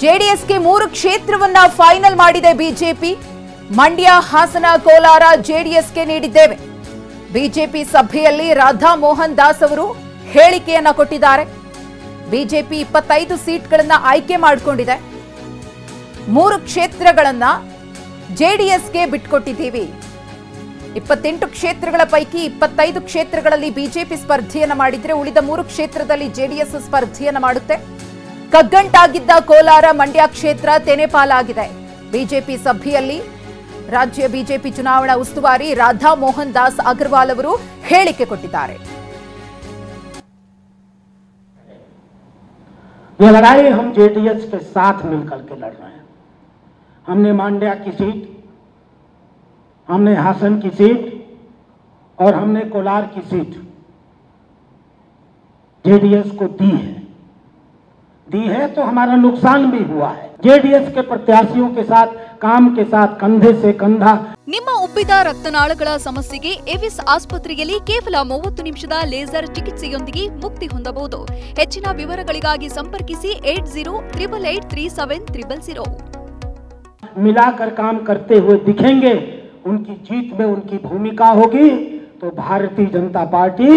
ಜೆಡಿಎಸ್ಗೆ 3 ಕ್ಷೇತ್ರವನ್ನ ಫೈನಲ್ ಮಾಡಿದೆ ಬಿಜೆಪಿ. ಮಂಡ್ಯ, ಹಾಸನ, ಕೋಲಾರ ಜೆಡಿಎಸ್ಗೆ ನೀಡಿದ್ದೇವೆ. ಬಿಜೆಪಿ ಸಭೆಯಲ್ಲಿ ರಾಧಾ ಮೋಹನ್ ದಾಸ್ ಅವರು ಹೇಳಿಕೆಯನ್ನ ಕೊಟ್ಟಿದ್ದಾರೆ. ಬಿಜೆಪಿ 25 ಸೀಟ್ಗಳನ್ನ ಆಯ್ಕೆ ಮಾಡಿಕೊಂಡಿದೆ. 3 ಕ್ಷೇತ್ರಗಳನ್ನ ಜೆಡಿಎಸ್ಗೆ ಬಿಟ್ಕೊಟ್ಟಿದ್ದೀವಿ. 28 ಕ್ಷೇತ್ರಗಳ ಪೈಕಿ 25 ಕ್ಷೇತ್ರಗಳಲ್ಲಿ ಬಿಜೆಪಿ ಸ್ಪರ್ಧೆಯನ್ನ ಮಾಡಿದ್ರೆ ಉಳಿದ 3 ಕ್ಷೇತ್ರದಲ್ಲಿ ಜೆಡಿಎಸ್ ಸ್ಪರ್ಧೆಯನ್ನ ಮಾಡುತ್ತೆ. ಕಗ್ಗಂಟಾಗಿದ್ದ ಕೋಲಾರ, ಮಂಡ್ಯ ಕ್ಷೇತ್ರ ತೆನೆಪಾಲಾಗಿದೆ. ಬಿಜೆಪಿ ಸಭೆಯಲ್ಲಿ ರಾಜ್ಯ ಬಿಜೆಪಿ ಚುನಾವಣಾ ಉಸ್ತುವಾರಿ ರಾಧಾ ಮೋಹನ್ ದಾಸ್ ಅಗರ್ವಾಲ್ ಅವರು ಹೇಳಿಕೆ ಕೊಟ್ಟಿದ್ದಾರೆ. ये लड़ाई हम जेडीएस के साथ मिलकर के लड़ रहे हैं। हमने मांड्या की सीट, हमने हासन की सीट और हमने कोलार की सीट जेडीएस को दी है तो हमारा नुकसान भी हुआ है। जेडीएस के प्रत्याशियों के साथ, काम के साथ कंधे से कंधा। ನಿಮ್ಮ ಉಬ್ಬಿದ ರಕ್ತನಾಳಗಳ ಸಮಸ್ಯೆಗೆ ಎವಿಸ್ ಆಸ್ಪತ್ರೆಯಲ್ಲಿ ಕೇವಲ 30 ನಿಮಿಷದ ಲೇಸರ್ ಚಿಕಿತ್ಸೆಯೊಂದಿಗೆ ಮುಕ್ತಿ ಹೊಂದಬಹುದು. ಹೆಚ್ಚಿನ ವಿವರಗಳಿಗಾಗಿ ಸಂಪರ್ಕಿಸಿ 8088837000. मिलाकर काम करते हुए दिखेंगे, उनकी जीत में उनकी भूमिका होगी तो भारतीय जनता पार्टी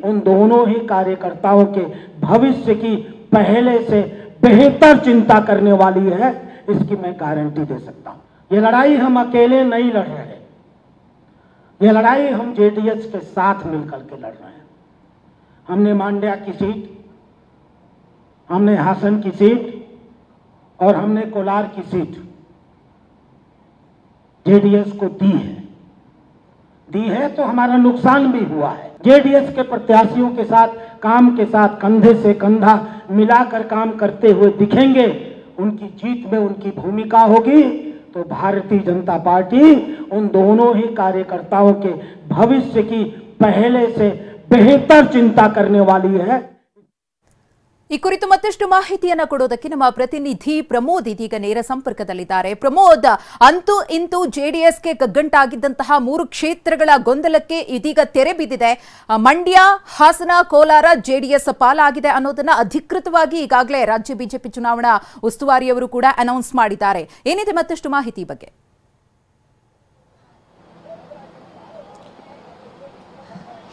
उन दोनों ही कार्यकर्ताओं के भविष्य की पहले से बेहतर चिंता करने वाली है, इसकी मैं गारंटी दे सकता हूं। ये लड़ाई हम अकेले नहीं लड़ रहे, ये लड़ाई हम जेडीएस के साथ मिलकर के लड़ रहे हैं। हमने मांड्या की सीट, हमने हासन की सीट और हमने कोलार की सीट जेडीएस को दी है तो हमारा नुकसान भी हुआ है। जेडीएस के प्रत्याशियों के साथ, काम के साथ कंधे से कंधा मिलाकर काम करते हुए दिखेंगे, उनकी जीत में उनकी भूमिका होगी तो भारतीय जनता पार्टी उन दोनों ही कार्यकर्ताओं के भविष्य की पहले से बेहतर चिंता करने वाली है। ಈ ಕುರಿತು ಮತ್ತಷ್ಟು ಮಾಹಿತಿಯನ್ನು ಕೊಡೋದಕ್ಕೆ ನಮ್ಮ ಪ್ರತಿನಿಧಿ ಪ್ರಮೋದ್ ಇದೀಗ ನೇರ ಸಂಪರ್ಕದಲ್ಲಿದ್ದಾರೆ. ಪ್ರಮೋದ್, ಅಂತೂ ಇಂತೂ ಜೆಡಿಎಸ್ಗೆ ಕಗ್ಗಂಟಾಗಿದ್ದಂತಹ 3 ಕ್ಷೇತ್ರಗಳ ಗೊಂದಲಕ್ಕೆ ಇದೀಗ ತೆರೆ ಬಿದ್ದಿದೆ. ಮಂಡ್ಯ, ಹಾಸನ, ಕೋಲಾರ ಜೆಡಿಎಸ್ ಪಾಲಾಗಿದೆ ಅನ್ನೋದನ್ನ ಅಧಿಕೃತವಾಗಿ ಈಗಾಗಲೇ ರಾಜ್ಯ ಬಿಜೆಪಿ ಚುನಾವಣಾ ಉಸ್ತುವಾರಿಯವರು ಕೂಡ ಅನೌನ್ಸ್ ಮಾಡಿದ್ದಾರೆ. ಏನಿದೆ ಮತ್ತಷ್ಟು ಮಾಹಿತಿ ಬಗ್ಗೆ?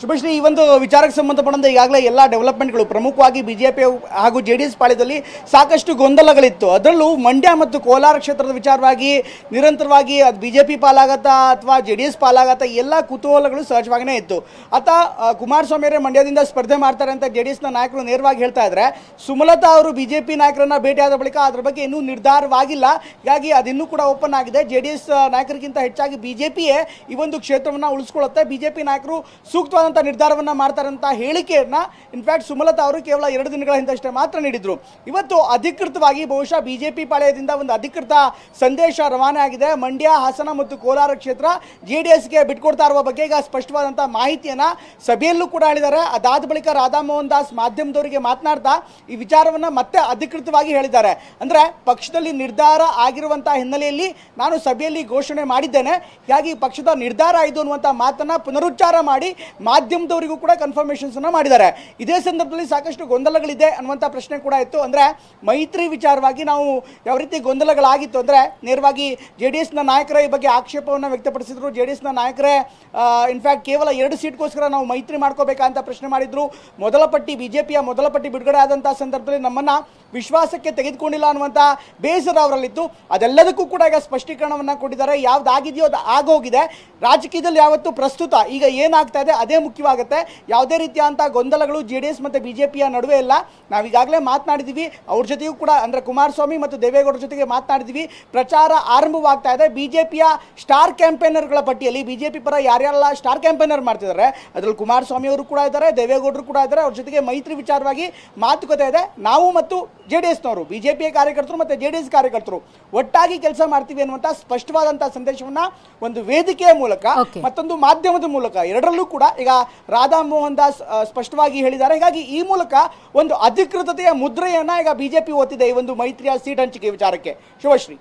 ಶುಭಶ್ರೀ, ಈ ಒಂದು ವಿಚಾರಕ್ಕೆ ಸಂಬಂಧಪಟ್ಟಂತೆ ಈಗಾಗಲೇ ಎಲ್ಲ ಡೆವಲಪ್ಮೆಂಟ್ಗಳು ಪ್ರಮುಖವಾಗಿ ಬಿಜೆಪಿ ಹಾಗೂ ಜೆಡಿಎಸ್ ಪಾಳ್ಯದಲ್ಲಿ ಸಾಕಷ್ಟು ಗೊಂದಲಗಳಿತ್ತು. ಅದರಲ್ಲೂ ಮಂಡ್ಯ ಮತ್ತು ಕೋಲಾರ ಕ್ಷೇತ್ರದ ವಿಚಾರವಾಗಿ ನಿರಂತರವಾಗಿ ಅದು ಬಿಜೆಪಿ ಪಾಲಾಗತ್ತಾ ಅಥವಾ ಜೆಡಿಎಸ್ ಪಾಲಾಗತ್ತಾ ಎಲ್ಲ ಕುತೂಹಲಗಳು ಸಹಜವಾಗಿಯೇ ಇತ್ತು. ಆತ ಕುಮಾರಸ್ವಾಮಿಯವರೇ ಮಂಡ್ಯದಿಂದ ಸ್ಪರ್ಧೆ ಮಾಡ್ತಾರೆ ಅಂತ ಜೆಡಿಎಸ್ನ ನಾಯಕರು ನೇರವಾಗಿ ಹೇಳ್ತಾ ಇದ್ದಾರೆ. ಸುಮಲತಾ ಅವರು ಬಿಜೆಪಿ ನಾಯಕರನ್ನ ಭೇಟಿಯಾದ ಬಳಿಕ ಅದರ ಬಗ್ಗೆ ಇನ್ನೂ ನಿರ್ಧಾರವಾಗಿಲ್ಲ. ಹೀಗಾಗಿ ಅದಿನ್ನೂ ಕೂಡ ಓಪನ್ ಆಗಿದೆ. ಜೆಡಿಎಸ್ ನಾಯಕರಿಗಿಂತ ಹೆಚ್ಚಾಗಿ ಬಿಜೆಪಿಯೇ ಈ ಒಂದು ಕ್ಷೇತ್ರವನ್ನು ಉಳಿಸ್ಕೊಳ್ಳುತ್ತೆ. ಬಿಜೆಪಿ ನಾಯಕರು ಸೂಕ್ತವಾದ ನಿರ್ಧಾರವನ್ನ ಮಾಡ್ತಾರೆ ಅಂತ ಹೇಳಿಕೆಯನ್ನ ಇನ್ಫ್ಯಾಕ್ಟ್ ಸುಮಲತಾ ಅವರು ಕೇವಲ 2 ದಿನಗಳ ಹಿಂದಷ್ಟೇ ಮಾತ್ರ ನೀಡಿದ್ರು. ಇವತ್ತು ಅಧಿಕೃತವಾಗಿ ಬಹುಶಃ ಬಿಜೆಪಿ ಪಾಳ್ಯದಿಂದ ಒಂದು ಅಧಿಕೃತ ಸಂದೇಶ ರವಾನೆ ಆಗಿದೆ. ಮಂಡ್ಯ, ಹಾಸನ ಮತ್ತು ಕೋಲಾರ ಕ್ಷೇತ್ರ ಜೆಡಿಎಸ್ಗೆ ಬಿಟ್ಕೊಡ್ತಾ ಇರುವ ಬಗ್ಗೆ ಈಗ ಸ್ಪಷ್ಟವಾದಂತಹ ಮಾಹಿತಿಯನ್ನ ಸಭೆಯಲ್ಲೂ ಕೂಡ ಹೇಳಿದ್ದಾರೆ. ಅದಾದ ಬಳಿಕ ರಾಧಾ ಮೋಹನ್ ದಾಸ್ ಮಾಧ್ಯಮದವರಿಗೆ ಮಾತನಾಡ್ತಾ ಈ ವಿಚಾರವನ್ನ ಮತ್ತೆ ಅಧಿಕೃತವಾಗಿ ಹೇಳಿದ್ದಾರೆ. ಅಂದ್ರೆ ಪಕ್ಷದಲ್ಲಿ ನಿರ್ಧಾರ ಆಗಿರುವಂತಹ ಹಿನ್ನೆಲೆಯಲ್ಲಿ ನಾನು ಸಭೆಯಲ್ಲಿ ಘೋಷಣೆ ಮಾಡಿದ್ದೇನೆ, ಹೀಗಾಗಿ ಪಕ್ಷದ ನಿರ್ಧಾರ ಆಯಿತು ಅನ್ನುವಂಥ ಮಾತನ್ನ ಪುನರುಚ್ಚಾರ ಮಾಡಿ ಮಾಧ್ಯಮದವರಿಗೂ ಕೂಡ ಕನ್ಫರ್ಮೇಷನ್ಸ್ ಅನ್ನ ಮಾಡಿದ್ದಾರೆ. ಇದೇ ಸಂದರ್ಭದಲ್ಲಿ ಸಾಕಷ್ಟು ಗೊಂದಲಗಳಿದೆ ಅನ್ನುವಂಥ ಪ್ರಶ್ನೆ ಕೂಡ ಇತ್ತು. ಅಂದ್ರೆ ಮೈತ್ರಿ ವಿಚಾರವಾಗಿ ನಾವು ಯಾವ ರೀತಿ ಗೊಂದಲಗಳಾಗಿತ್ತು ಅಂದ್ರೆ ನೇರವಾಗಿ ಜೆಡಿಎಸ್ನ ನಾಯಕರೇ ಈ ಬಗ್ಗೆ ಆಕ್ಷೇಪವನ್ನು ವ್ಯಕ್ತಪಡಿಸಿದ್ರು. ಜೆಡಿಎಸ್ನ ನಾಯಕರೇ ಇನ್ಫ್ಯಾಕ್ಟ್ ಕೇವಲ 2 ಸೀಟ್ಗೋಸ್ಕರ ನಾವು ಮೈತ್ರಿ ಮಾಡ್ಕೋಬೇಕಂತ ಪ್ರಶ್ನೆ ಮಾಡಿದ್ರು. ಮೊದಲ ಪಟ್ಟಿ ಬಿಜೆಪಿಯ ಮೊದಲ ಪಟ್ಟಿ ಬಿಡುಗಡೆ ಆದಂತಹ ಸಂದರ್ಭದಲ್ಲಿ ನಮ್ಮನ್ನ ವಿಶ್ವಾಸಕ್ಕೆ ತೆಗೆದುಕೊಂಡಿಲ್ಲ ಅನ್ನುವಂಥ ಬೇಸರ ಅವರಲ್ಲಿತ್ತು. ಅದೆಲ್ಲದಕ್ಕೂ ಕೂಡ ಈಗ ಸ್ಪಷ್ಟೀಕರಣವನ್ನು ಕೊಟ್ಟಿದ್ದಾರೆ. ಯಾವ್ದಾಗಿದೆಯೋ ಅದು ಆಗೋಗಿದೆ. ರಾಜಕೀಯದಲ್ಲಿ ಯಾವತ್ತು ಪ್ರಸ್ತುತ ಈಗ ಏನಾಗ್ತಾ ಇದೆ ಅದೇ ಮುಖ್ಯವಾಗುತ್ತೆ. ಯಾವುದೇ ರೀತಿಯಾದಂಥ ಗೊಂದಲಗಳು ಜೆಡಿಎಸ್ ಮತ್ತು ಬಿಜೆಪಿಯ ನಡುವೆ ಇಲ್ಲ. ನಾವೀಗಾಗಲೇ ಮಾತನಾಡಿದ್ದೀವಿ ಅವ್ರ ಜೊತೆಗೂ ಕೂಡ, ಅಂದರೆ ಕುಮಾರಸ್ವಾಮಿ ಮತ್ತು ದೇವೇಗೌಡರ ಜೊತೆಗೆ ಮಾತನಾಡಿದ್ದೀವಿ. ಪ್ರಚಾರ ಆರಂಭವಾಗ್ತಾ ಇದೆ. ಬಿಜೆಪಿಯ ಸ್ಟಾರ್ ಕ್ಯಾಂಪೇನರ್ಗಳ ಪಟ್ಟಿಯಲ್ಲಿ ಬಿಜೆಪಿ ಪರ ಯಾರ್ಯಾರೆಲ್ಲ ಸ್ಟಾರ್ ಕ್ಯಾಂಪೇನರ್ ಮಾಡ್ತಿದ್ದಾರೆ ಅದರಲ್ಲಿ ಕುಮಾರಸ್ವಾಮಿ ಅವರು ಕೂಡ ಇದ್ದಾರೆ, ದೇವೇಗೌಡರು ಕೂಡ ಇದ್ದಾರೆ. ಅವ್ರ ಜೊತೆಗೆ ಮೈತ್ರಿ ವಿಚಾರವಾಗಿ ಮಾತುಕತೆ ಇದೆ. ನಾವು ಮತ್ತು ಜೆಡಿಎಸ್ನವರು, ಬಿಜೆಪಿಯ ಕಾರ್ಯಕರ್ತರು ಮತ್ತು ಜೆಡಿಎಸ್ ಕಾರ್ಯಕರ್ತರು ಒಟ್ಟಾಗಿ ಕೆಲಸ ಮಾಡ್ತೀವಿ ಅನ್ನುವಂಥ ಸ್ಪಷ್ಟವಾದಂತಹ ಸಂದೇಶವನ್ನ ಒಂದು ವೇದಿಕೆಯ ಮೂಲಕ ಮತ್ತೊಂದು ಮಾಧ್ಯಮದ ಮೂಲಕ ಎರಡರಲ್ಲೂ ಕೂಡ ಈಗ ರಾಧಾ ಮೋಹನ್ ದಾಸ್ ಸ್ಪಷ್ಟವಾಗಿ ಹೇಳಿದ್ದಾರೆ. ಹೀಗಾಗಿ ಈ ಮೂಲಕ ಒಂದು ಅಧಿಕೃತತೆಯ ಮುದ್ರೆಯನ್ನ ಈಗ ಬಿಜೆಪಿ ಒತ್ತಿದೆ ಈ ಒಂದು ಮೈತ್ರಿಯ ಸೀಟ್ ಹಂಚಿಕೆ ವಿಚಾರಕ್ಕೆ. ಶಿವಶ್ರೀ.